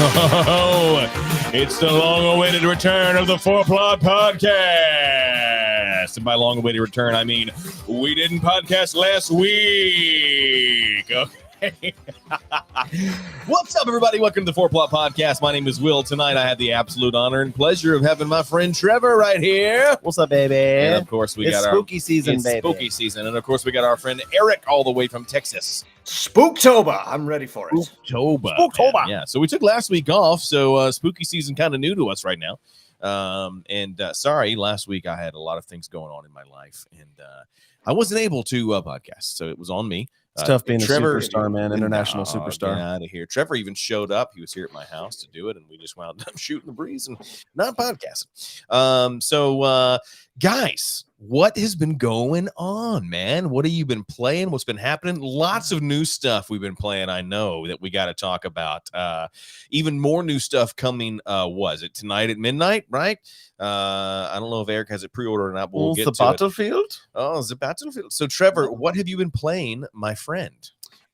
Oh, it's the long-awaited return of the Four Plot Podcast. And by long-awaited return, I mean we didn't podcast last week. Okay. What's up, everybody? Welcome to the Four Plot Podcast. My name is Will. Tonight, I had the absolute honor and pleasure of having my friend Trevor right here. What's up, baby? And of course, we got spooky season, baby. Spooky season, and of course, we got our friend Eric all the way from Texas. Spooktober. I'm ready for it. Spooktober. Yeah. So we took last week off. So spooky season kind of new to us right now. Sorry, last week I had a lot of things going on in my life, and I wasn't able to podcast. So it was on me. It's tough being Trevor, a superstar, man. International superstar. Get out of here. Trevor even showed up. He was here at my house to do it, and we just wound up shooting the breeze and not podcasting. Guys, what has been going on, man? What have you been playing? What's been happening? Lots of new stuff we've been playing. I know that we got to talk about. Even more new stuff coming. Was it tonight at midnight? Right? I don't know if Eric has it pre-ordered or not, but we'll get to Battlefield? it. Oh, it's the Battlefield. So, Trevor, what have you been playing, my friend?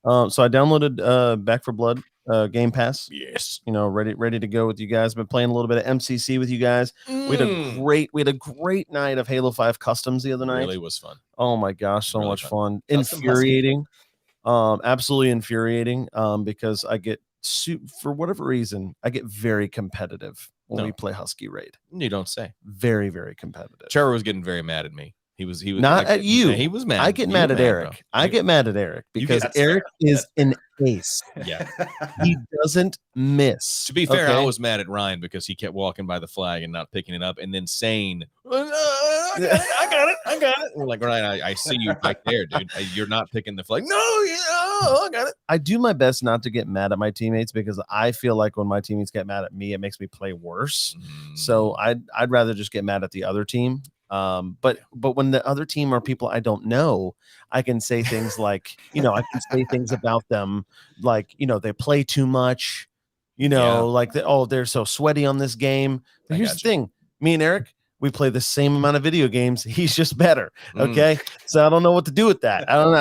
So I downloaded Back 4 Blood Game Pass. Yes. You know, ready to go with you guys. Been playing a little bit of MCC with you guys. We had a great night of Halo 5 customs the other night. Really was fun. Oh my gosh, so really much fun. Infuriating. Absolutely infuriating. Because I get for whatever reason, I get very competitive when we play Husky Raid. You don't say. Very, very competitive. Trevor was getting very mad at me. He was not at you. He was mad. I get mad at Eric. I get mad at Eric because Eric is an ace. Yeah. He doesn't miss. To be fair, I was mad at Ryan because he kept walking by the flag and not picking it up and then saying, I got it. We're like, Ryan, I see you back there, dude. You're not picking the flag. No, I got it. I do my best not to get mad at my teammates because I feel like when my teammates get mad at me, it makes me play worse. So I'd rather just get mad at the other team. But when the other team are people I don't know, I can say things like, I can say things about them like, they play too much, like they're so sweaty on this game. But here's the thing, me and Eric, we play the same amount of video games. He's just better. Okay. So I don't know what to do with that. I don't know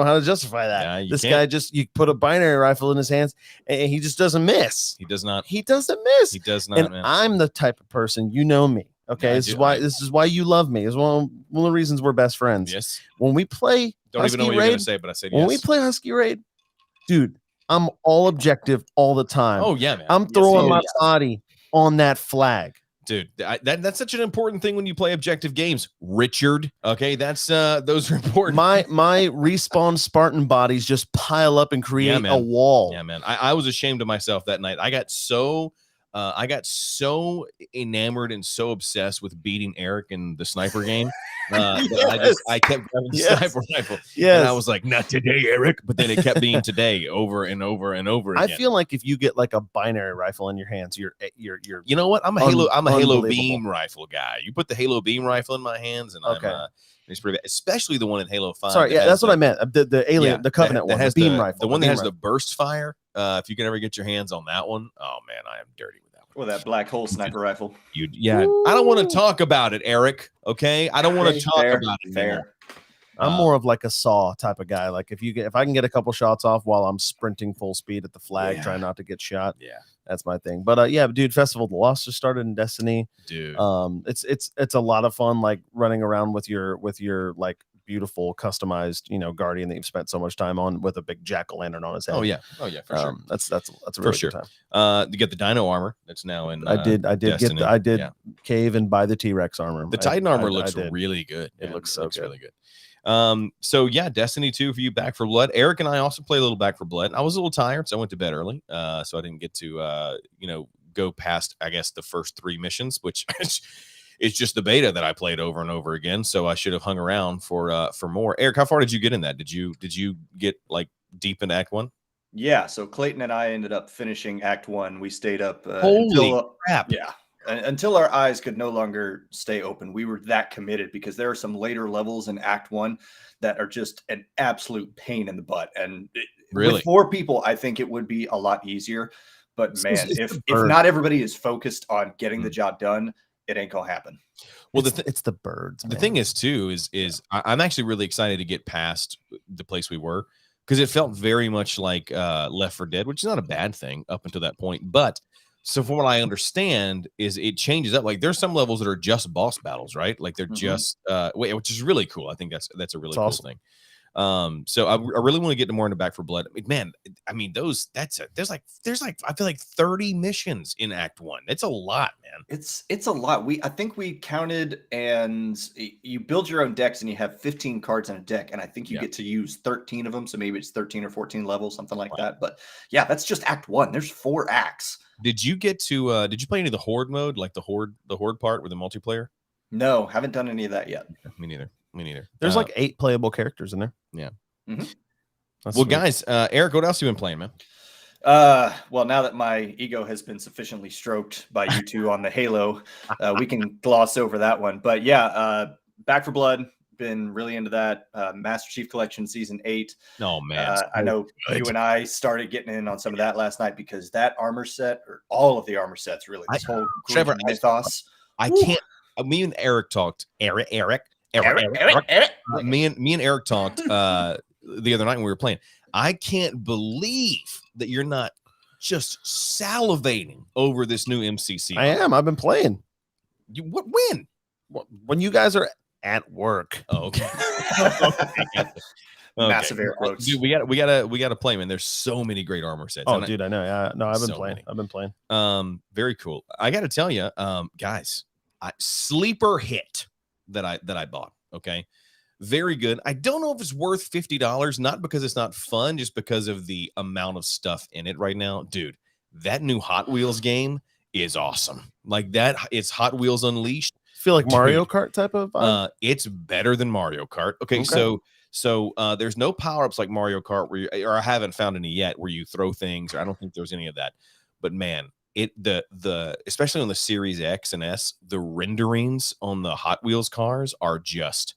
how to justify that. Yeah, this guy you put a binary rifle in his hands and he just doesn't miss. He does not. He doesn't miss. He does not. And I'm the type of person, me. Okay, Yeah, this is why you love me. It's one of the reasons we're best friends. Yes. When we play Don't Husky even know what Raid, you're going to say, but I said yes. when we play Husky Raid, dude, I'm all objective all the time. Oh, yeah, man. I'm throwing my body on that flag. Dude, that's such an important thing when you play objective games, Richard. Okay, that's those are important. My respawn Spartan bodies just pile up and create a wall. Yeah, man. I was ashamed of myself that night. I got so enamored and so obsessed with beating Eric in the sniper game. I kept grabbing the sniper rifle. And I was like, not today, Eric. But then it kept being today over and over and over again. I feel like if you get like a binary rifle in your hands, you're you know what? I'm a Halo beam rifle guy. You put the Halo beam rifle in my hands and it's pretty bad, especially the one in Halo 5. Sorry, that's what I meant. The alien, the Covenant one, has the beam rifle. The one that has the burst fire. If you can ever get your hands on that one, oh man, I am dirty with that one. Well, that black hole sniper rifle. I don't want to talk about it, Eric. Okay, I don't want to talk about it. Fair. I'm more of like a Saw type of guy. Like if I can get a couple shots off while I'm sprinting full speed at the flag, trying not to get shot. Yeah, that's my thing. But dude, Festival of the Lost just started in Destiny. Dude, it's a lot of fun, like running around with your like beautiful customized guardian that you've spent so much time on with a big jack-o'-lantern on his head. Oh yeah, for sure. That's a really good time. You get the Dino armor that's now in. I did cave and buy the T-Rex armor. The Titan armor looks really good. It looks so good. Really good. Destiny 2 for you, Back 4 Blood. Eric and I also play a little Back 4 Blood. I was a little tired, so I went to bed early. So I didn't get to go past, I guess, the first 3 missions, which it's just the beta that I played over and over again. So I should have hung around for more. Eric, how far did you get in that? Did you get like deep into Act 1? Yeah. So Clayton and I ended up finishing Act 1. We stayed up Holy crap. Yeah. Until our eyes could no longer stay open. We were that committed because there are some later levels in Act 1 that are just an absolute pain in the butt. And with 4 people, I think it would be a lot easier. But man, if not everybody is focused on getting the job done, it ain't gonna happen. Well, it's the birds. The thing is too is I'm actually really excited to get past the place we were, because it felt very much like Left 4 Dead, which is not a bad thing up until that point. But so from what I understand is it changes up. Like there's some levels that are just boss battles, right? Like they're just which is really cool. I think that's a really cool thing. So I really want to get more into Back 4 Blood. I mean, man, I mean there's like I feel like 30 missions in Act 1. It's a lot, man. It's a lot. I think we counted, and you build your own decks and you have 15 cards in a deck, and I think you get to use 13 of them, so maybe it's 13 or 14 levels, something like that. But yeah, that's just Act 1. There's 4 acts. Did you get to did you play any of the Horde mode, like the Horde part with the multiplayer? No, haven't done any of that yet. Me neither. There's like 8 playable characters in there. Yeah. Mm-hmm. Well, sweet. Guys, Eric, what else have you been playing, man? Well, now that my ego has been sufficiently stroked by you two on the Halo, we can gloss over that one. But yeah, Back 4 Blood, been really into that. Master Chief Collection Season 8. Oh, man. I know you and I started getting in on some of that last night because that armor set, or all of the armor sets, really, this whole Trevor, mythos. I can't. Me and Eric talked. Eric. Me and Eric talked the other night when we were playing. I can't believe that you're not just salivating over this new MCC. I am. I've been playing. When? When you guys are at work. Oh, okay. Massive air quotes. Dude, we gotta play, man. There's so many great armor sets. Oh, dude, I know. Yeah, no, I've been So playing. many. I've been playing. Very cool. I gotta tell you, guys, sleeper hit that I bought. Okay. Very good. I don't know if it's worth $50, not because it's not fun, just because of the amount of stuff in it right now. Dude, that new Hot Wheels game is awesome. Like that, it's Hot Wheels Unleashed. Feel like Mario Kart type of vibe? It's better than Mario Kart. Okay. So there's no power-ups like Mario Kart or I haven't found any yet where you throw things, or I don't think there's any of that. But man, especially on the Series X and S, the renderings on the Hot Wheels cars are just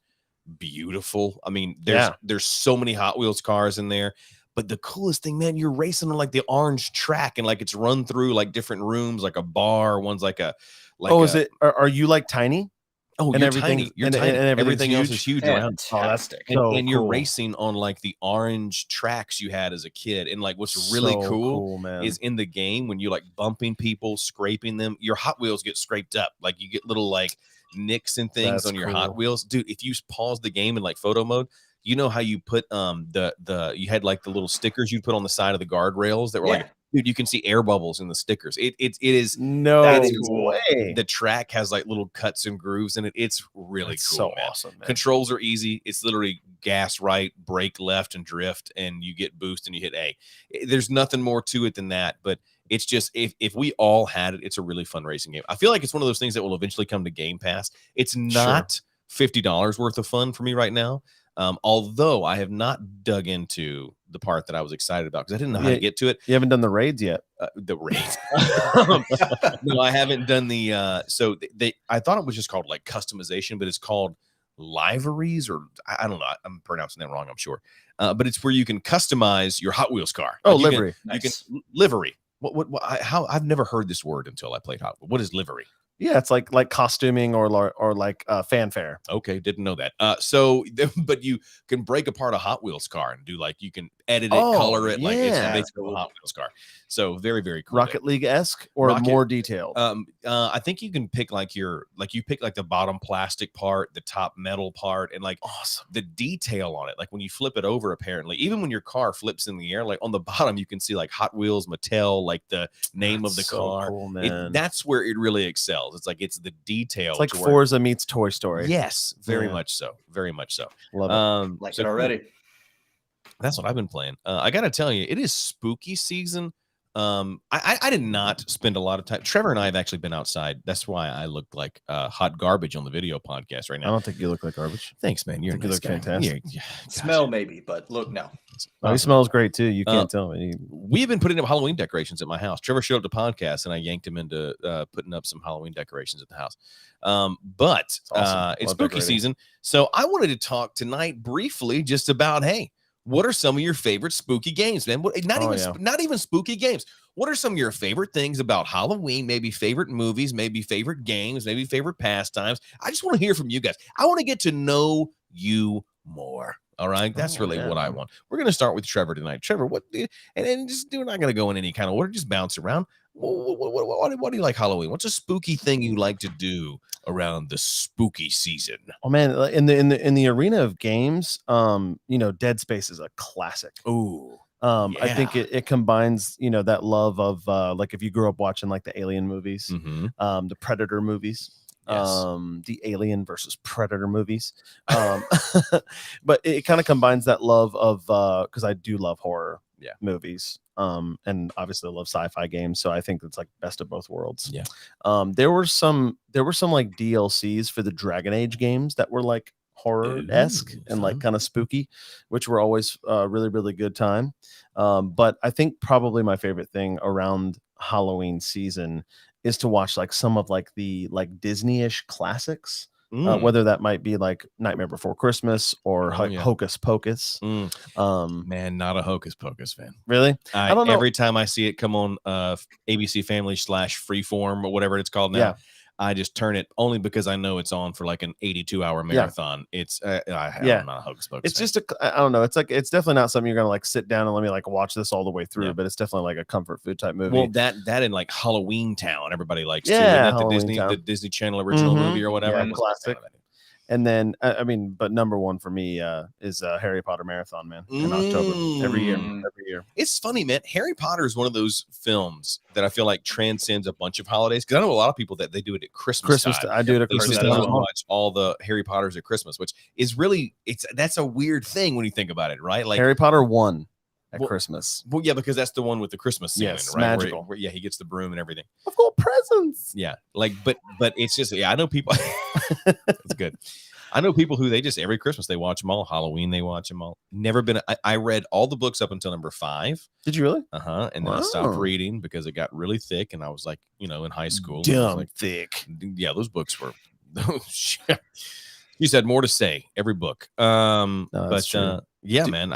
beautiful. I mean, there's so many Hot Wheels cars in there. But the coolest thing, man, you're racing on like the orange track and like it's run through like different rooms, like a bar. One's like a is it? Are you like tiny? Oh, and you're everything, tiny. You're and, tiny. And everything else is huge around. Fantastic. And you're racing on like the orange tracks you had as a kid. And like what's really cool man, is in the game when you like bumping people, scraping them, your Hot Wheels get scraped up. Like you get little like nicks and things on your Hot Wheels. Dude, if you pause the game in like photo mode, you know how you put you had like the little stickers you'd put on the side of the guardrails that were like, dude, you can see air bubbles in the stickers. It is cool way. The track has like little cuts and grooves in it. It's really cool. So man. awesome. Man. Controls are easy. It's literally gas right, brake left, and drift, and you get boost and you hit A. There's nothing more to it than that. But it's just if we all had it, it's a really fun racing game. I feel like it's one of those things that will eventually come to Game Pass. It's not $50 worth of fun for me right now. Although I have not dug into the part that I was excited about because I didn't know how to get to it. You haven't done the raids yet. The raids. No, I haven't done the. So I thought it was just called like customization, but it's called liveries, or I don't know. I'm pronouncing that wrong, I'm sure. But it's where you can customize your Hot Wheels car. Oh, like livery. You can livery. How I've never heard this word until I played Hot Wheels. What is livery? Yeah, it's like costuming or like fanfare. Okay, didn't know that. But you can break apart a Hot Wheels car and do like you can edit it, color it, like it's basically a Hot Wheels car. So very, very cool. Rocket League esque or more detailed. I think you can pick you pick like the bottom plastic part, the top metal part, and like awesome the detail on it. Like when you flip it over, apparently, even when your car flips in the air, like on the bottom you can see like Hot Wheels, Mattel, like the name of the car. Cool, man. That's where it really excels. It's like it's the detail. It's like Forza meets Toy Story. Yes, very much so. Very much so. Love it. Like it already. That's what I've been playing. I gotta tell you, it is spooky season. I did not spend a lot of time. Trevor and I have actually been outside. That's why I look like hot garbage on the video podcast right now. I don't think you look like garbage. Thanks, man. You're you look fantastic. Smell maybe, but look, no. He smells great too. You can't tell me. We've been putting up Halloween decorations at my house. Trevor showed up to podcast, and I yanked him into putting up some Halloween decorations at the house. But awesome. It's spooky season, so I wanted to talk tonight briefly just about what are some of your favorite spooky games, man? Not even spooky games. What are some of your favorite things about Halloween? Maybe favorite movies, maybe favorite games, maybe favorite pastimes. I just want to hear from you guys. I want to get to know you more. All right, that's really what I man. want. We're gonna start with Trevor tonight. Trevor, and just we're not gonna go in any kind of order. Just bounce around. What do you like Halloween? What's a spooky thing you like to do around the spooky season? Oh man, in the arena of games, Dead Space is a classic. Ooh. I think it combines, that love of like if you grew up watching like the Alien movies, the Predator movies, the Alien versus Predator movies. But it kind of combines that love of because I do love horror movies. And obviously I love sci-fi games, so I think it's like best of both worlds. Yeah. There were some like DLCs for the Dragon Age games that were like horror-esque and like kind of spooky, which were always really, really good time. But I think probably my favorite thing around Halloween season is to watch like some of like the like Disney-ish classics. Whether that might be like Nightmare Before Christmas or Hocus Pocus. Man, not a Hocus Pocus fan. Really? I don't know. Every time I see it come on ABC Family / Freeform or whatever it's called now, I just turn it only because I know it's on for like an 82-hour marathon. It's I'm not a Hocus Pocus. It's just I don't know. It's definitely not something you're gonna like sit down and let me like watch this all the way through. But it's definitely like a comfort food type movie. Well, that in like Halloween Town, everybody likes too. Yeah, The Disney Channel original movie or whatever. Yeah, classic. And then but number one for me is Harry Potter Marathon, man, in October every year. It's funny, man. Harry Potter is one of those films that I feel like transcends a bunch of holidays, because I know a lot of people that they do it at Christmas time. I do it at Christmas time. Watch all the Harry Potters at Christmas, which is really that's a weird thing when you think about it, right? Like Harry Potter 1 at Christmas. Well, yeah, because that's the one with the Christmas scene, right? Magical. Where he gets the broom and everything. I've got presents. Yeah, like, but it's just, I know people. That's good. I know people who they just every Christmas they watch them all. Halloween they watch them all. Never been. I read all the books up until number 5. Did you really? And then I stopped reading because it got really thick, and I was like, in high school, dumb thick. Yeah, those books were. You said more to say every book. Yeah, man,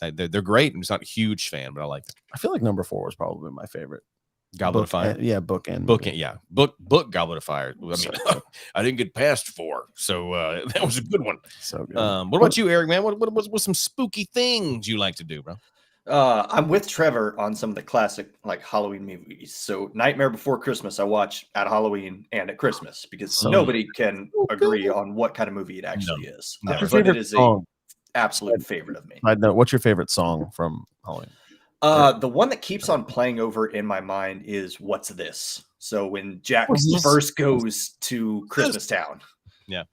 they're great. I'm just not a huge fan, but I like them. I feel like number 4 was probably my favorite. Goblet of Fire. Book Goblet of Fire. I mean, I didn't get past 4, so that was a good one. So good. What about you, Eric, man? What's some spooky things you like to do, bro? I'm with Trevor on some of the classic like Halloween movies. So Nightmare Before Christmas I watch at Halloween and at Christmas, because nobody can agree on what kind of movie it actually is. But it is an absolute favorite of me. I know. What's your favorite song from Halloween? The one that keeps on playing over in my mind is What's This? So when Jack first goes to Christmas Town. Yeah.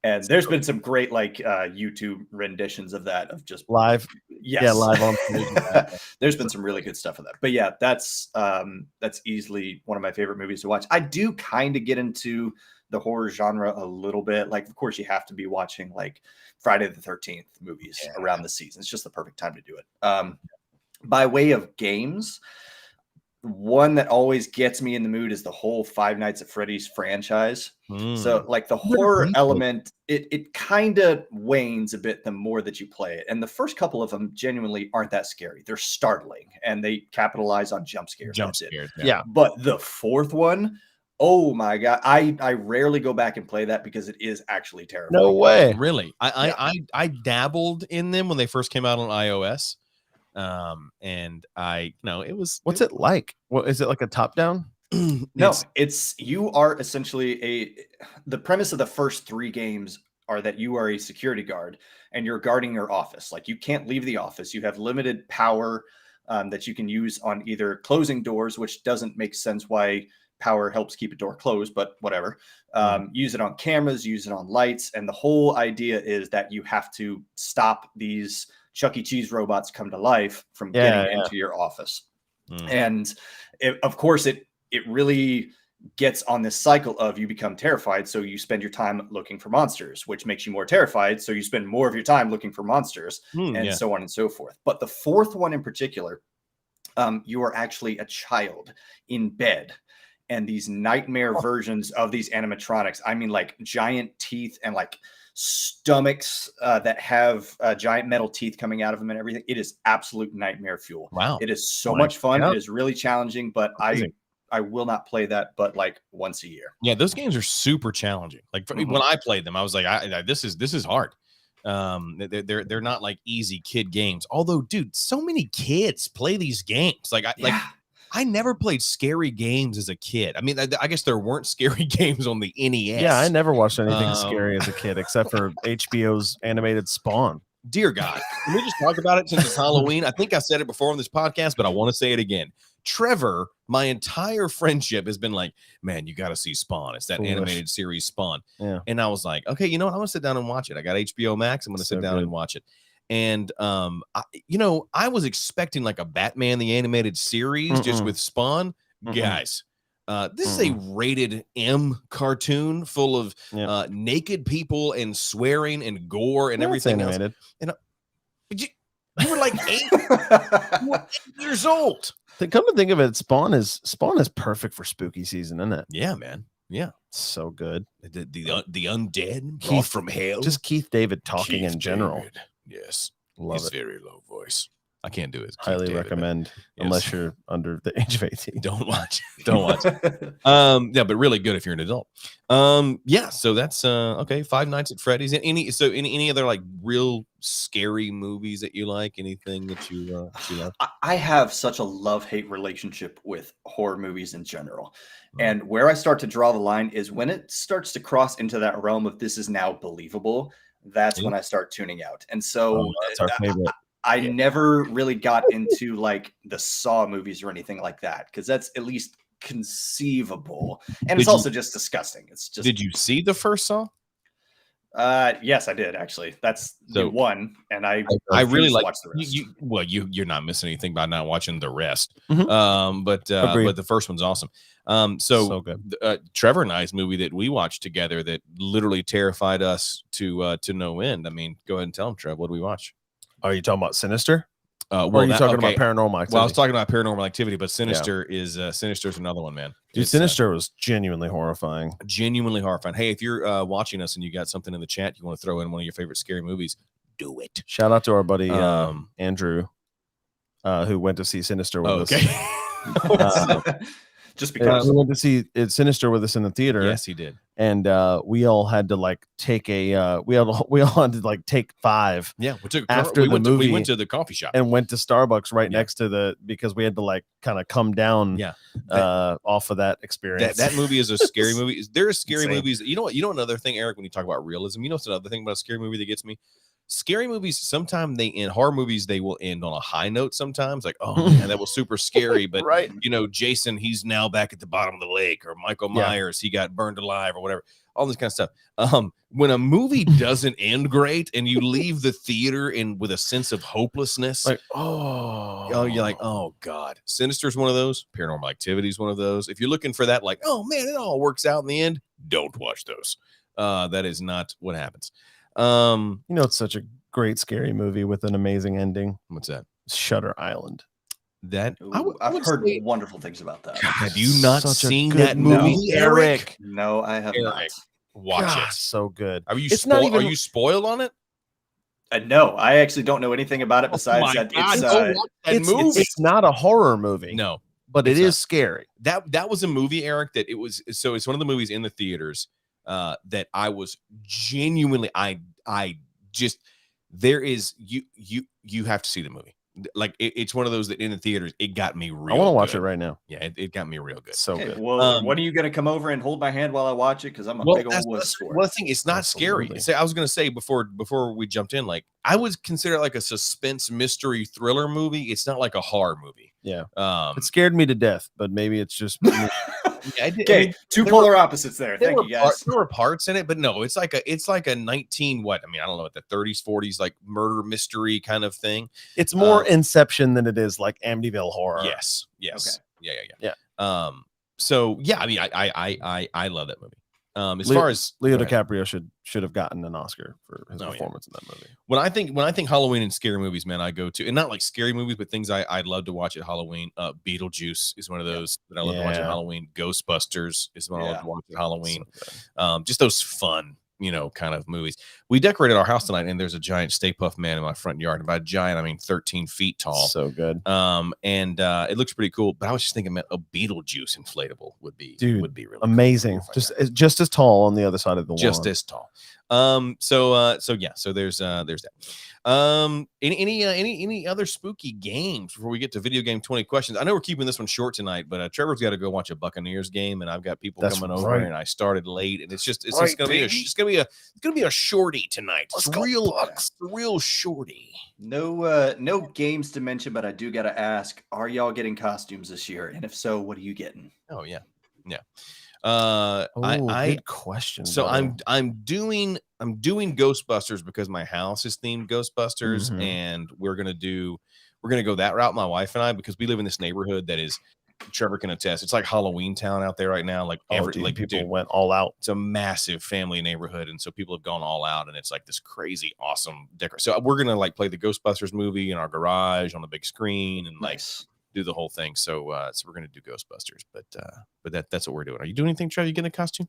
And there's been some great like YouTube renditions of that, of just live. Yes. Yeah, live on. There's been some really good stuff of that. But yeah, that's easily one of my favorite movies to watch. I do kind of get into the horror genre a little bit. Like, of course, you have to be watching like Friday the 13th movies around the season. It's just the perfect time to do it. By way of games, one that always gets me in the mood is the whole Five Nights at Freddy's franchise. So like the horror element, it kind of wanes a bit the more that you play it. And the first couple of them genuinely aren't that scary. They're startling and they capitalize on jump scares. Yeah. But the fourth one, oh my God. I rarely go back and play that because it is actually terrifying. No way. Really? I dabbled in them when they first came out on iOS. And it was, what's it like? What is it, like a top down? No, it's you are essentially the premise of the first 3 games are that you are a security guard and you're guarding your office. Like, you can't leave the office. You have limited power that you can use on either closing doors, which doesn't make sense why power helps keep a door closed, but whatever. Use it on cameras, use it on lights. And the whole idea is that you have to stop these Chuck E. Cheese robots come to life from getting into your office. And of course, it really gets on this cycle of you become terrified. So you spend your time looking for monsters, which makes you more terrified. So you spend more of your time looking for monsters and so on and so forth. But the fourth one in particular, you are actually a child in bed. And these nightmare versions of these animatronics, I mean, like giant teeth and like stomachs that have giant metal teeth coming out of them and everything. It is absolute nightmare fuel. Wow. It is so much fun. It is really challenging, but I will not play that but like once a year. Yeah, those games are super challenging. Like when I played them, I was like, this is hard. They're not like easy kid games. Although, dude, so many kids play these games. Like I never played scary games as a kid. I mean, I guess there weren't scary games on the NES. Yeah, I never watched anything scary as a kid except for HBO's animated Spawn. Dear God, can we just talk about it since it's Halloween? I think I said it before on this podcast, but I want to say it again. Trevor, my entire friendship has been like, man, you got to see Spawn. It's that animated series Spawn. Yeah. And I was like, okay, you know what? I'm going to sit down and watch it. I got HBO Max. I'm going to sit down and watch it. And, I was expecting like a Batman, the animated series, just with Spawn. Guys, this is a rated M cartoon full of naked people and swearing and gore and everything else. And you were like 8, you were 8 years old. Come to think of it, Spawn is perfect for spooky season, isn't it? Yeah, man. Yeah, so good. The undead brought from hell. Just Keith David talking in general. David. Yes, love it. Very low voice. I can't do it. Highly recommend, unless you're under the age of 18. Don't watch it. Don't watch it. Yeah, but really good if you're an adult. Yeah, so that's okay. Five Nights at Freddy's. Any other like real scary movies that you like? Anything that you like? I have such a love-hate relationship with horror movies in general. And where I start to draw the line is when it starts to cross into that realm of this is now believable. That's when I start tuning out. And so that's our favorite. I never really got into like the Saw movies or anything like that, because that's at least conceivable. And it's also just disgusting. It's just. Did you see the first Saw? Yes, I did actually. That's the one, and I really like watch the rest. You're not missing anything by not watching the rest. But the first one's awesome. So good. Trevor and I's movie that we watched together that literally terrified us to no end. I mean, go ahead and tell them, Trev. What did we watch? Are you talking about Sinister? Or are you talking about Paranormal Activity? Well, I was talking about Paranormal Activity, but Sinister is Sinister's another one, man. Dude, Sinister was genuinely horrifying. Genuinely horrifying. Hey, if you're watching us and you got something in the chat you want to throw in one of your favorite scary movies, do it. Shout out to our buddy Andrew, who went to see Sinister with us. Just because we went to see Sinister with us in the theater. Yes, he did. And we all had to like take we all had to like take 5. Yeah, we went to the coffee shop and went to Starbucks right next to because we had to like kind of come down off of that experience. That movie is a scary movie. There are scary movies. You know what? You know another thing, Eric, when you talk about realism, you know what's another thing about a scary movie that gets me? Scary movies, sometimes horror movies, they will end on a high note sometimes. Like, oh man, that was super scary. But Jason, he's now back at the bottom of the lake, or Michael Myers, he got burned alive or whatever. All this kind of stuff. When a movie doesn't end great and you leave the theater with a sense of hopelessness, like, you're like, oh God. Sinister's one of those. Paranormal Activity is one of those. If you're looking for that, like, oh man, it all works out in the end, don't watch those. That is not what happens. It's such a great scary movie with an amazing ending. What's that? Shutter Island. I've heard wonderful things about that. Have you not seen that movie, Eric? No, I have not. Watch it. So good. Are you spoiled on it? No, I actually don't know anything about it besides that it's not a horror movie. No, but it is scary. That was a movie, Eric, that it's one of the movies in the theaters that I was genuinely you have to see the movie. Like it's one of those that in the theaters, it got me real. I want to watch it right now. Yeah, it got me real good. So good. Well, when are you going to come over and hold my hand while I watch it? Because I'm a big old wuss for it. Well, the thing, it's not scary. I was going to say before we jumped in, like I would consider it like a suspense mystery thriller movie. It's not like a horror movie. Yeah. It scared me to death, but maybe it's just okay. Two polar opposites there. Thank you, guys. There were parts in it, but no, it's like a 19 what? I mean, I don't know what the 30s, 40s like murder mystery kind of thing. It's more Inception than it is like Amityville Horror. Yes. Okay. Yeah. So yeah, I mean, I love that movie. As far as Leo DiCaprio should have gotten an Oscar for his performance in that movie. When I think Halloween and scary movies, man, I go to, and not like scary movies, but things I'd love to watch at Halloween. Beetlejuice is one of those that I love to watch at Halloween. Ghostbusters is one I love to watch at Halloween. So just those fun, kind of movies. We decorated our house tonight, and there's a giant Stay Puft Man in my front yard. And by giant, I mean 13 feet tall. So good. And it looks pretty cool. But I was just thinking, man, a Beetlejuice inflatable would be really amazing. Cool. Just as tall on the other side of the lawn. Just as tall. So there's that. Any other spooky games before we get to video game 20 questions? I know we're keeping this one short tonight, but Trevor's got to go watch a Buccaneers game, and I've got people coming over, and I started late, and it's just gonna be a shorty tonight. It's real shorty. No games to mention, but I do got to ask: are y'all getting costumes this year? And if so, what are you getting? Oh yeah. Good question. So I'm doing Ghostbusters because my house is themed Ghostbusters, and we're gonna go that route, my wife and I, because we live in this neighborhood that is, Trevor can attest, it's like Halloween town out there right now. Like people went all out. It's a massive family neighborhood, and so people have gone all out, and it's like this crazy awesome decor. So we're gonna like play the Ghostbusters movie in our garage on the big screen, and do the whole thing. So we're gonna do Ghostbusters, but that's what we're doing. Are you doing anything, Trevor? You getting a costume?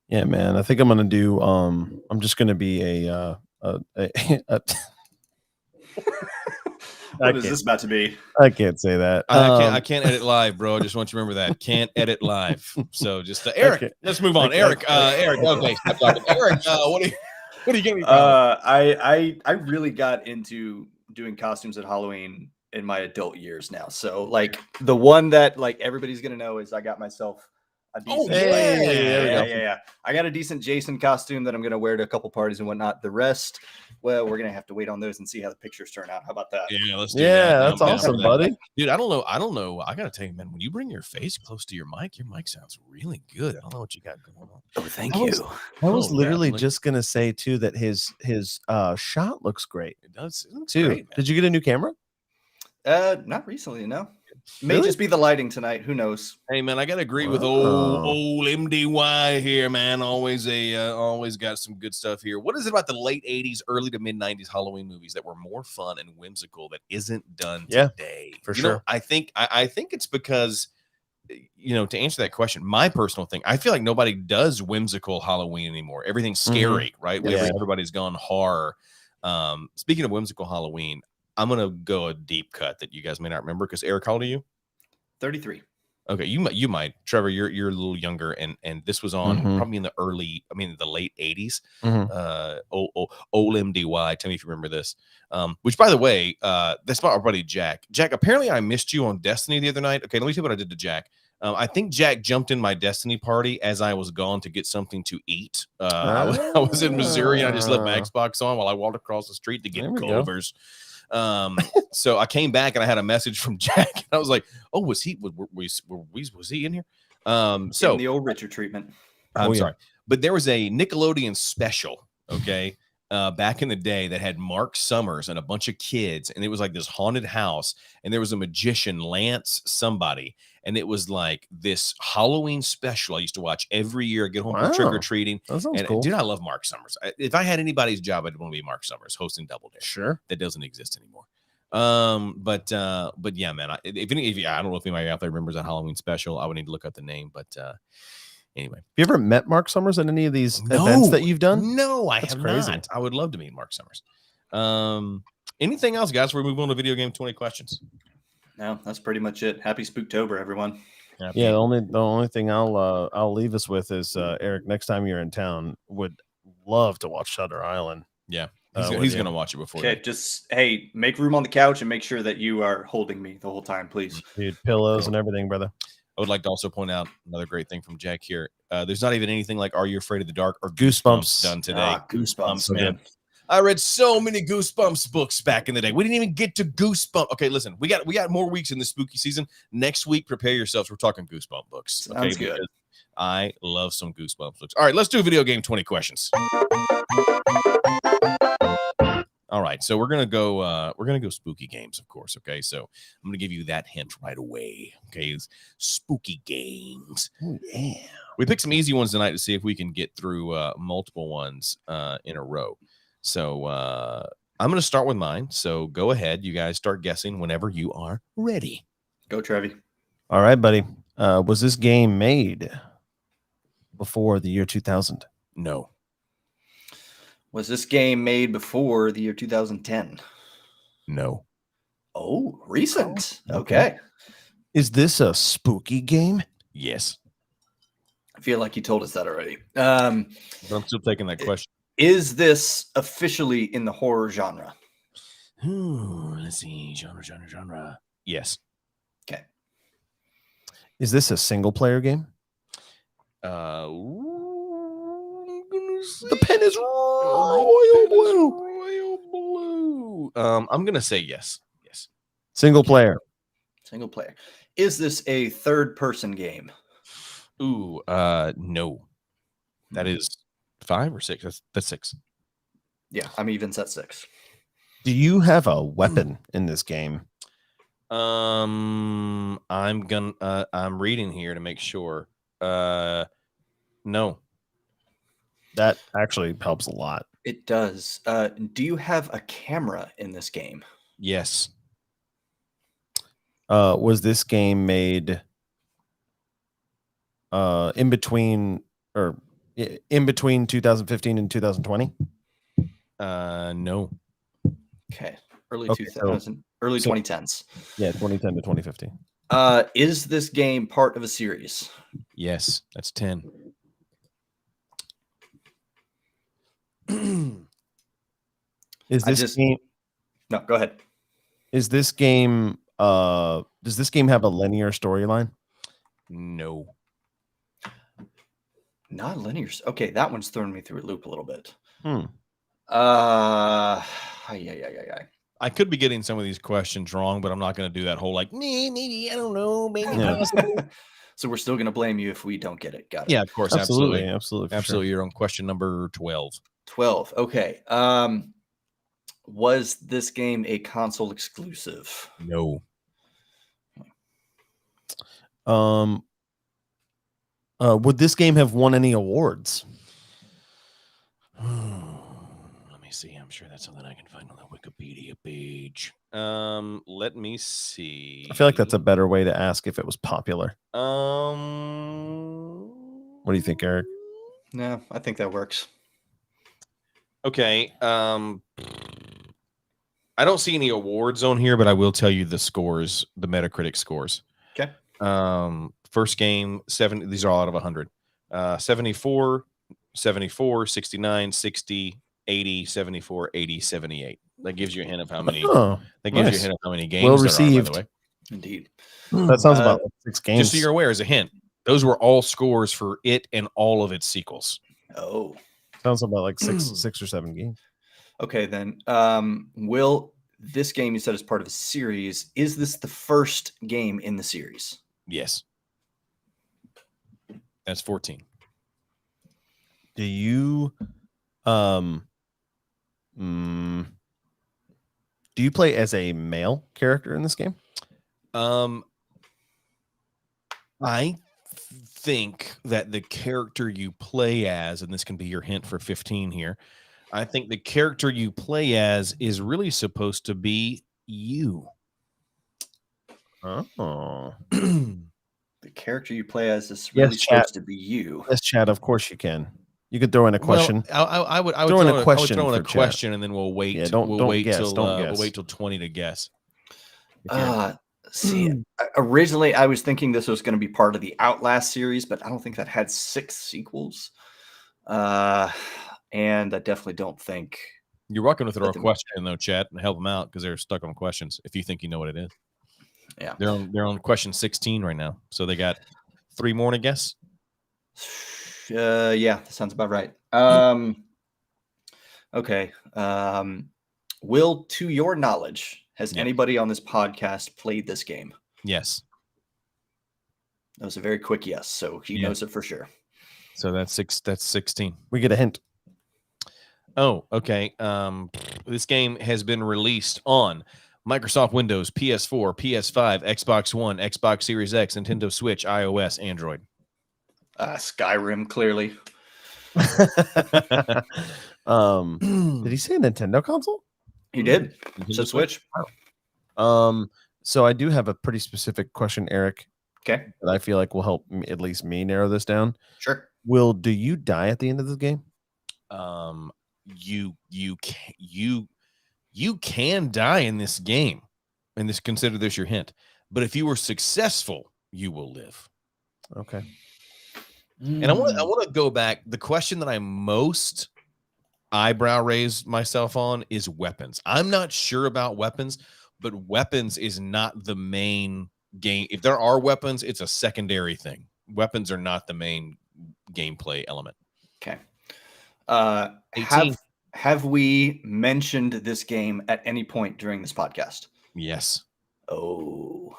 Yeah, man. I think I'm gonna do. I'm just gonna be a What is this about to be? I can't say that. I can't edit live, bro. I just want you to remember that. Can't edit live. So just Eric. Okay. Let's move on. Eric. Eric. Okay. Eric. What are you getting? I really got into doing costumes at Halloween in my adult years now. So like the one that like everybody's gonna know is I got myself a decent I got a decent Jason costume that I'm gonna wear to a couple parties and whatnot. The rest, well, we're gonna have to wait on those and see how the pictures turn out. How about that? Yeah, let's do that. That's awesome, buddy. Dude, I don't know. I gotta tell you, man, when you bring your face close to your mic sounds really good. I don't know what you got going on. Oh, thank you. I was literally just gonna say too that his shot looks great. It does. It looks too. great, Did you get a new camera? Not recently, no. May just be the lighting tonight. Who knows? Hey man, I gotta agree with old MDY here, man. Always got some good stuff here. What is it about the late 80s, early to mid 90s Halloween movies that were more fun and whimsical that isn't done today? For sure. I think it's because, to answer that question, my personal thing, I feel like nobody does whimsical Halloween anymore. Everything's scary, right? Yeah. Everybody's gone horror. Speaking of whimsical Halloween, I'm gonna go a deep cut that you guys may not remember, because Eric, how old are you? 33. Okay, you might. Trevor, you're a little younger, and this was on probably in the late 80s. Old MDY. Tell me if you remember this. Which, by the way, that's my buddy Jack. Jack, apparently I missed you on Destiny the other night. Okay, let me tell you what I did to Jack. I think Jack jumped in my Destiny party as I was gone to get something to eat. I was in Missouri, and I just left my Xbox on while I walked across the street to get Culver's. So I came back and I had a message from Jack, and I was like, "Oh, was he in here?" So in the old Richard treatment. I'm sorry, but there was a Nickelodeon special, okay, back in the day that had Mark Summers and a bunch of kids, and it was like this haunted house, and there was a magician, Lance somebody, and it was like this Halloween special I used to watch every year. I get home from trick-or-treating. That sounds cool. Dude, I love Mark Summers. If I had anybody's job, I'd want to be Mark Summers hosting Double Dare. Sure. That doesn't exist anymore. But yeah, man, if I don't know if anybody out there remembers that Halloween special. I would need to look up the name, but anyway. Have you ever met Mark Summers at any of these events that you've done? No, I have not. I would love to meet Mark Summers. Anything else, guys? We're moving on to video game 20 questions. No, that's pretty much it. Happy Spooktober, everyone. Yeah, the only thing I'll leave us with is Eric, next time you're in town, would love to watch Shutter Island. Yeah. He's going to watch it before. Okay, just make room on the couch and make sure that you are holding me the whole time, please. Dude, pillows and everything, brother. I would like to also point out another great thing from Jack here. There's not even anything like Are You Afraid of the Dark or Goosebumps done today. Goosebumps, man. I read so many Goosebumps books back in the day. We didn't even get to Goosebumps. Okay, listen, we got more weeks in the spooky season. Next week, prepare yourselves. We're talking Goosebumps books. Okay, sounds good. I love some Goosebumps books. All right, let's do video game 20 questions. All right, so we're gonna go spooky games, of course. Okay, so I'm gonna give you that hint right away. Okay, it's spooky games. Oh, yeah. We picked some easy ones tonight to see if we can get through multiple ones in a row. So I'm gonna start with mine. So go ahead, you guys start guessing whenever you are ready. Go, Trevi. All right, buddy. Was this game made before the year 2000? No. Was this game made before the year 2010? No. Oh, recent. Okay. Is this a spooky game? Yes. I feel like you told us that already. But I'm still taking that question. Is this officially in the horror genre? Let's see. Genre. Yes. Okay. Is this a single player game? The The pen is royal blue. I'm gonna say yes. Yes. Single player. Single player. Is this a third-person game? Ooh, no. That is 5 or 6. That's 6. Yeah, I'm even at 6. Do you have a weapon in this game? I'm reading here to make sure. No. That actually helps a lot. It does. Do you have a camera in this game? Yes. Was this game made in between 2015 and 2020? No. Okay. Early Okay, 2000, early 2010s. Yeah, 2010 to 2015. Is this game part of a series? Yes, that's 10. Is this game? No, go ahead. Is this game? Does this game have a linear storyline? No. Not linear. Okay, that one's throwing me through a loop a little bit. Yeah. I could be getting some of these questions wrong, but I'm not going to do that whole like maybe I don't know, maybe. Yeah. So we're still going to blame you if we don't get it. Got it. Yeah, of course, Absolutely. absolutely. You're on question number 12. 12. Okay. Was this game a console exclusive? No. Would this game have won any awards? Let me see. I'm sure that's something I can find on the Wikipedia page. Let me see. I feel like that's a better way to ask if it was popular. What do you think, Eric? No, I think that works. Okay. I don't see any awards on here, but I will tell you the scores, the Metacritic scores. Okay. First game, 7. These are all out of 100. 74, 74, 69, 60, 80, 74, 80, 78. That gives you a hint of how many. Oh, that gives nice. you a hint of how many games Well there received. are, by the way. Indeed. That sounds about like 6 games. Just so you're aware, as a hint, those were all scores for it and all of its sequels. Oh. Sounds about like 6 or 7 games. Okay, then. Will this game you said is part of a series? Is this the first game in the series? Yes. That's 14. Do you do you play as a male character in this game? I think that the character you play as, and this can be your hint for 15 here, I think the character you play as is really supposed to be you. Oh. The character you play as is really supposed to be you. Yes, Chad, of course you can. You could throw in a question. Well, I would throw in a question, throw in a question, and then we'll wait. Yeah, we'll wait till 20 to guess. See, originally I was thinking this was going to be part of the Outlast series, but I don't think that had 6 sequels. And I definitely don't think you're welcome to throw a question in though, chat, and help them out because they're stuck on questions. If you think you know what it is, yeah, they're on question 16 right now, so they got 3 more to guess. Yeah, that sounds about right. Okay. Will, to your knowledge, has anybody on this podcast played this game? Yes. That was a very quick yes, so he knows it for sure. So that's 16. We get a hint. Oh, okay. This game has been released on Microsoft Windows, PS4, PS5, Xbox One, Xbox Series X, Nintendo Switch, iOS, Android. Skyrim, clearly. Did he say Nintendo console? He did. So Switch. So I do have a pretty specific question, Eric. Okay. That I feel like will help at least me narrow this down. Sure. Will, do you die at the end of the game? You can die in this game, and consider this your hint. But if you were successful, you will live. Okay. And I want to go back. The question that I'm most eyebrow raise myself on is weapons. I'm not sure about weapons, but weapons is not the main game. If there are weapons, it's a secondary thing. Weapons are not the main gameplay element. Okay. Have we mentioned this game at any point during this podcast? Yes. Oh.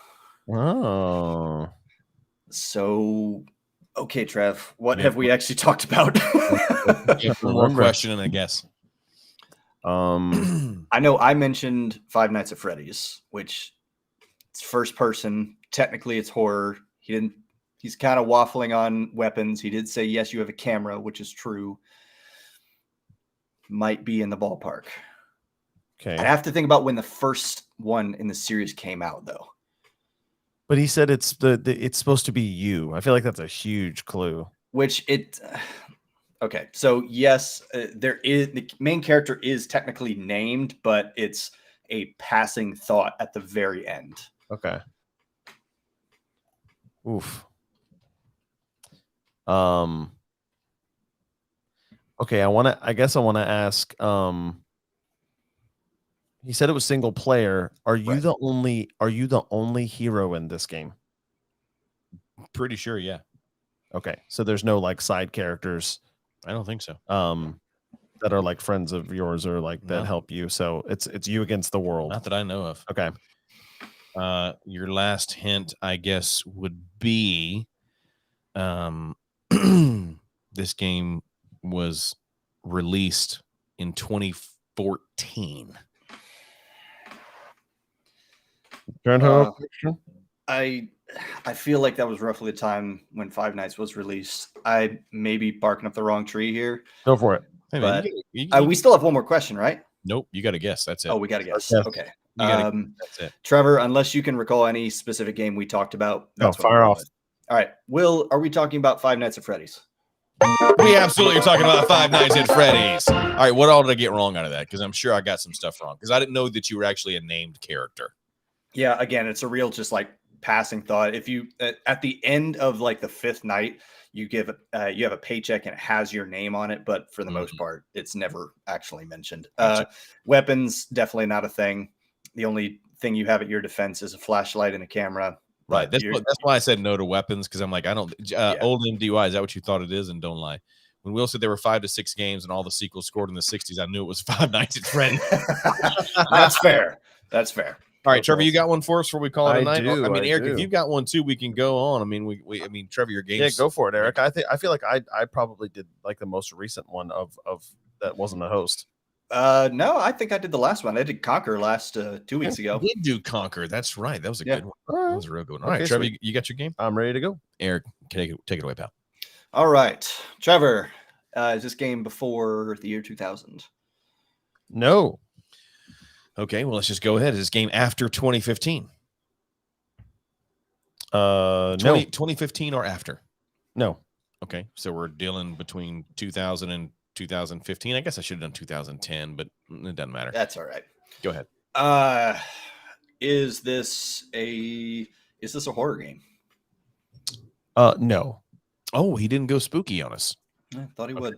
So, okay, Trev, what have we actually talked about? One more question, and I guess. I know I mentioned Five Nights at Freddy's, which it's first person. Technically, it's horror. He's kind of waffling on weapons. He did say, yes, you have a camera, which is true. Might be in the ballpark. Okay. I have to think about when the first one in the series came out, though. But he said it's supposed to be you. I feel like that's a huge clue. Okay, so yes, there is the main character is technically named, but it's a passing thought at the very end. Okay. Oof. Okay, I guess I want to ask. He said it was single player. Are you the only hero in this game? Pretty sure, yeah. Okay, so there's no like side characters. I don't think so. That are like friends of yours or like that help you. So it's you against the world. Not that I know of. Okay. Your last hint, I guess, would be this game was released in 2014. I feel like that was roughly the time when Five Nights was released. I may be barking up the wrong tree here. Go for it. Hey, but we still have one more question, right? Nope, you got to guess. That's it. Oh, we got to guess. Yes. Okay. That's it. Trevor, unless you can recall any specific game we talked about. Fire off. All right. Will, are we talking about Five Nights at Freddy's? We absolutely are talking about Five Nights at Freddy's. All right, what all did I get wrong out of that? Because I'm sure I got some stuff wrong. Because I didn't know that you were actually a named character. Yeah, again, it's a real just like passing thought. If you at the end of like the fifth night, you have a paycheck and it has your name on it, but for the most part, it's never actually mentioned. Gotcha. Weapons, definitely not a thing. The only thing you have at your defense is a flashlight and a camera. Right. That's why I said no to weapons, because I'm like, I don't. Old MDY, is that what you thought it is? And don't lie. When Will said there were 5 to 6 games and all the sequels scored in the 60s, I knew it was Five Nights at Freddy's. That's fair. That's fair. All right, Trevor, you got one for us before we call it a night? I mean, Eric, if you've got one too, we can go on. I mean, Trevor, your game. Yeah, go for it, Eric. I feel like I probably did like the most recent one of that wasn't a host. No, I think I did the last one. I did Conquer last 2 weeks ago. We did do Conquer. That's right. That was a good one. That was a real good one. All right, Trevor, you got your game? I'm ready to go. Eric, take it away, pal. All right, Trevor, is this game before the year 2000? No. Okay, well, let's just go ahead. Is this game after 2015? No. 2015 or after? No. Okay, so we're dealing between 2000 and 2015. I guess I should have done 2010, but it doesn't matter. That's all right. Go ahead. Is this a horror game? No. Oh, he didn't go spooky on us. I thought he would.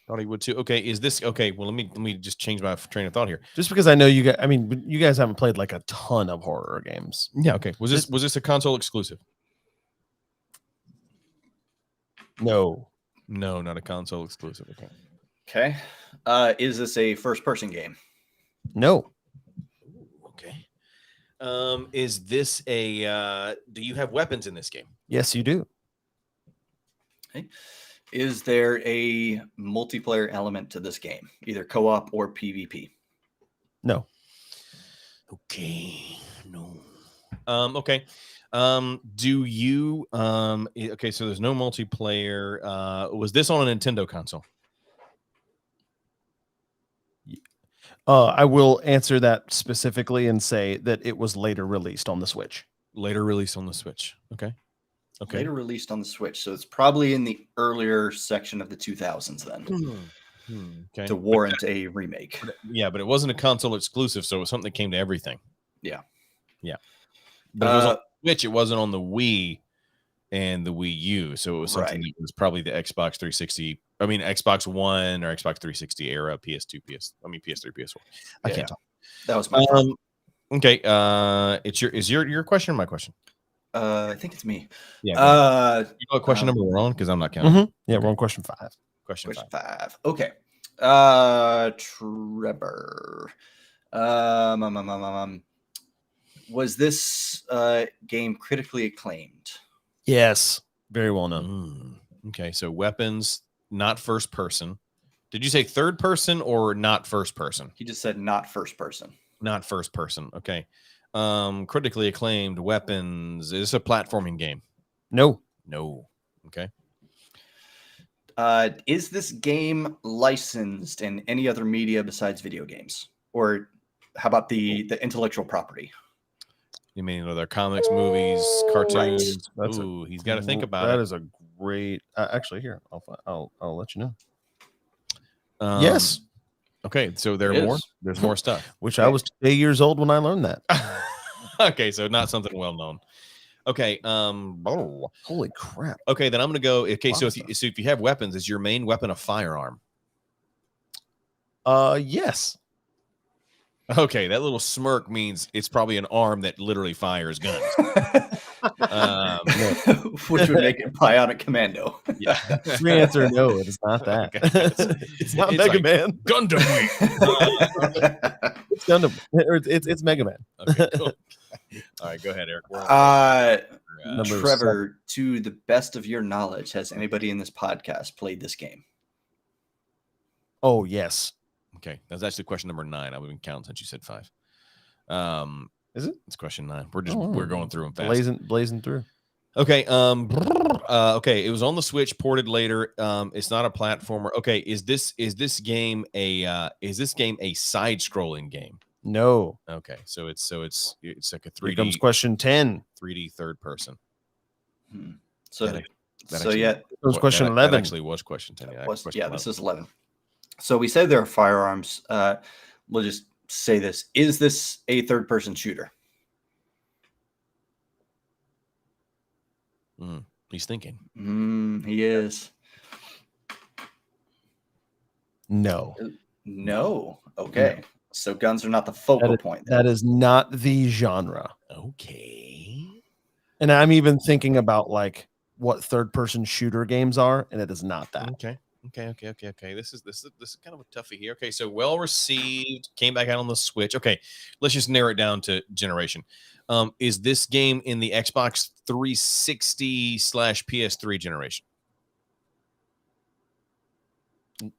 Thought he would too. Okay, is this okay? Well, let me just change my train of thought here. Just because I know you guys, I mean, you guys haven't played like a ton of horror games. Yeah. Okay. Was this a console exclusive? No. No, not a console exclusive. Okay. Is this a first-person game? No. Okay. Is this a? Do you have weapons in this game? Yes, you do. Okay. Is there a multiplayer element to this game, either co-op or PvP? No. Okay. No. Okay. Do you okay, so there's no multiplayer. Was this on a Nintendo console? I will answer that specifically and say that it was later released on the Switch. Later released on the Switch. Okay. Okay. Later released on the Switch, so it's probably in the earlier section of the 2000s then. Okay. To warrant a remake. But it wasn't a console exclusive, so it was something that came to everything. Yeah. But it was on the Switch. It wasn't on the Wii and the Wii U, so it was something that was probably the Xbox 360 I mean, Xbox One or Xbox 360 era, PS2, PS3, PS4. I can't talk. That was my problem. Okay. Is your question or my question? I think it's me. Yeah. You know what question number we're on? Because I'm not counting. Mm-hmm. Yeah, we're on question 5. Question five. Okay. Trevor. Was this game critically acclaimed? Yes. Very well known. Okay, so weapons, not first person. Did you say third person or not first person? He just said not first person. Not first person. Okay. Critically acclaimed weapons. Is this a platforming game? No. Okay. Is this game licensed in any other media besides video games? Or how about the intellectual property? You mean other comics, movies, cartoons? Right. Ooh, he's got to think about that. it. That is a great. Actually, here I'll let you know. Yes. Okay, so there are more. There's more stuff. Which I was 8 years old when I learned that. Okay, so not something well known. Okay. Holy crap. Okay, then I'm gonna go. Okay, so if you have weapons, is your main weapon a firearm? Yes. Okay, that little smirk means it's probably an arm that literally fires guns. Which would make it Bionic Commando. Yeah. Free answer, no, it is not that. Okay. It's not Mega like Man. Gundam Week. It's Gundam. It's Mega Man. Okay, cool. All right, go ahead, Eric. Trevor, to the best of your knowledge, has anybody in this podcast played this game? Oh, yes. Okay, that's actually question number 9. I've been counting since you said 5. Is it? It's question 9. We're going through them fast. Blazing through. Okay. Okay. It was on the Switch, ported later. It's not a platformer. Okay. Is this game a side-scrolling game? No. Okay. So it's like a 3D. Here comes question 10. 3D third person. So question 11. That actually was question 10. This is 11. So we said there are firearms. We'll just say this. Is this a third-person shooter? He's thinking. He is. No. Okay. So guns are not the focal point. That is not the genre. Okay. And I'm even thinking about like what third-person shooter games are, and it is not that. Okay. This is kind of a toughie here. Okay, so well received, came back out on the Switch. Okay, let's just narrow it down to generation. Is this game in the Xbox 360/PS3 generation?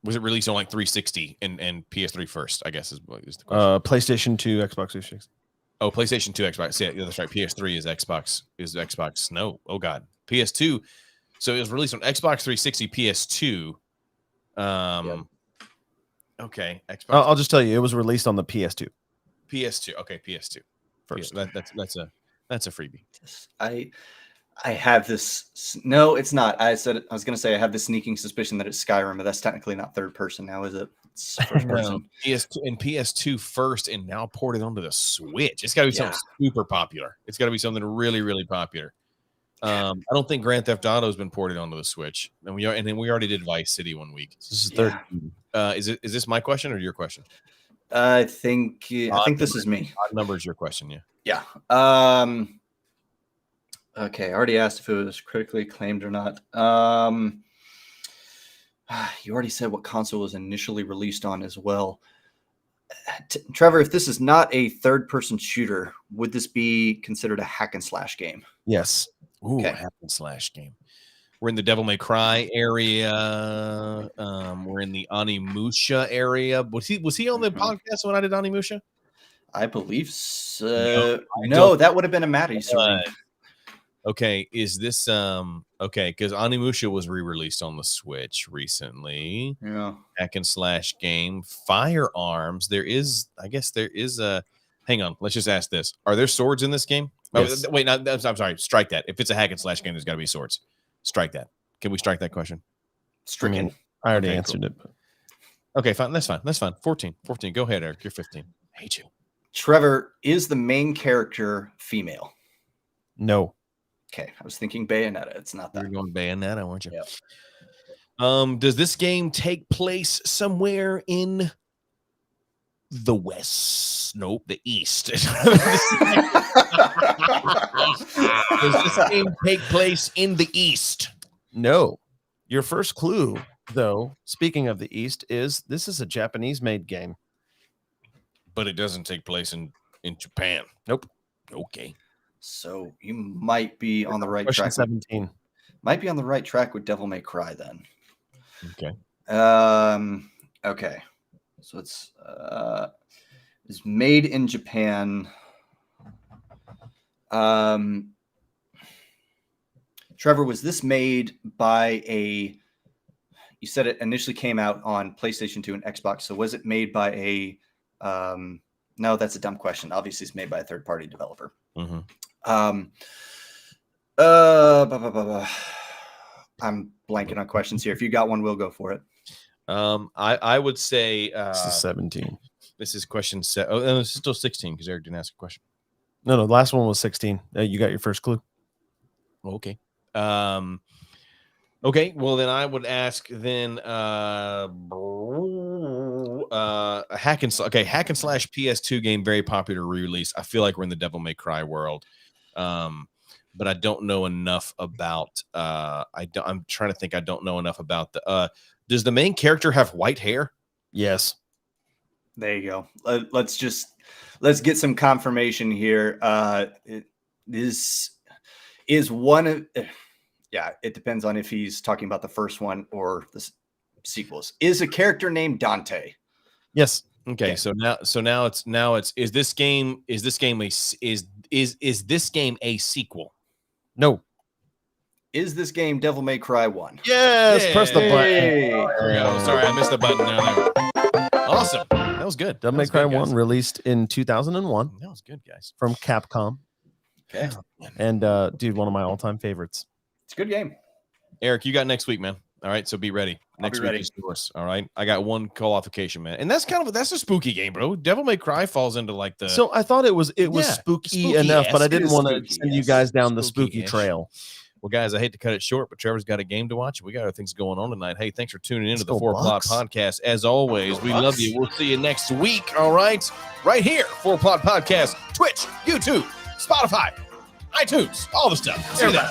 Was it released on like 360 and PS3 first? I guess is the question. PlayStation 2, Xbox 360. Oh, PlayStation 2, Xbox. Yeah, that's right. PS3 is Xbox. No, oh god, PS2. So it was released on Xbox 360, PS2. Okay, Xbox. I'll just tell you, it was released on the PS2. PS2. Okay, PS2 first. That's a freebie. I have this. No, it's not. I was going to say I have this sneaking suspicion that it's Skyrim, but that's technically not third person now, is it? It's first person. PS2 first, and now ported onto the Switch. It's got to be something super popular. It's got to be something really, really popular. I don't think Grand Theft Auto has been ported onto the Switch, and we already did Vice City one week. So this is third. Is this my question or your question? I think this is me. Odd number is your question, yeah. Yeah. Okay, I already asked if it was critically acclaimed or not. You already said what console was initially released on as well. Trevor, if this is not a third-person shooter, would this be considered a hack and slash game? Yes. Ooh, okay. Hack and slash game. We're in the Devil May Cry area. We're in the Onimusha area. Was he on the podcast when I did Onimusha? I believe so. No, that would have been a Maddie's. Okay, is this okay? Because Onimusha was re-released on the Switch recently. Yeah, hack and slash game. Firearms. There is a. Hang on, let's just ask this: are there swords in this game? Yes. Oh, wait, no, I'm sorry. Strike that. If it's a hack and slash game, there's got to be swords. Strike that. Can we strike that question? Stricken. I already answered it. But... Okay, fine. That's fine. 14. Go ahead, Eric. You're 15. I hate you. Trevor, is the main character female? No. Okay, I was thinking Bayonetta. It's not that. You're going Bayonetta, weren't you? Yep. Does this game take place somewhere in the West? Nope, the East. Does this game take place in the East? No. Your first clue, though, speaking of the East, is this is a Japanese-made game. But it doesn't take place in Japan. Nope. Okay. So you might be on the right Question track. 17. Might be on the right track with Devil May Cry then. Okay. Okay. So it's made in Japan. Trevor, was this made by you said it initially came out on PlayStation 2 and Xbox. So was it made by no, that's a dumb question. Obviously it's made by a third-party developer. Mm-hmm. I'm blanking on questions here. If you got one, we'll go for it. I would say This is 17. This is question set. Oh, and it's still 16 because Eric didn't ask a question. No, the last one was 16. You got your first clue. Okay. Okay. Well, then I would ask then a hack and slash PS2 game, very popular re-release. I feel like we're in the Devil May Cry world. But I don't know enough about I'm trying to think. I don't know enough about the does the main character have white hair? Yes. There you go. Let's get some confirmation here. This is one of it depends on if he's talking about the first one or the sequels. Is a character named Dante? Yes. Okay. So now it's is this game a sequel? No. Is this game Devil May Cry 1? Yes. Yay. Press the button. There we go. Sorry, I missed the button down there. Awesome. That was good. Devil May Cry 1 released in 2001 That was good, guys. from Capcom. Okay. And dude, one of my all-time favorites. It's a good game. Eric, you got next week, man. All right, so be ready. Next be week ready. is yours. All right, I got one qualification, man, and that's a spooky game, bro. Devil May Cry falls into like the So I thought it was Yeah, spooky enough, but I It didn't is want to spooky, send you yes. guys down the spooky Spooky-ish. trail. Well, guys, I hate to cut it short, but Trevor's got a game to watch. We got other things going on tonight. Hey, thanks for tuning in Let's to the go 4 Plot Bucks. Podcast. As always, Go we Bucks. love you. We'll see you next week. All right, right here, 4 Plot Podcast, Twitch, YouTube, Spotify, iTunes, all the stuff. See you then.